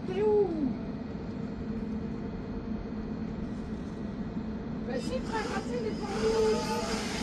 T'es où? Mais si, très facile, il est pour nous.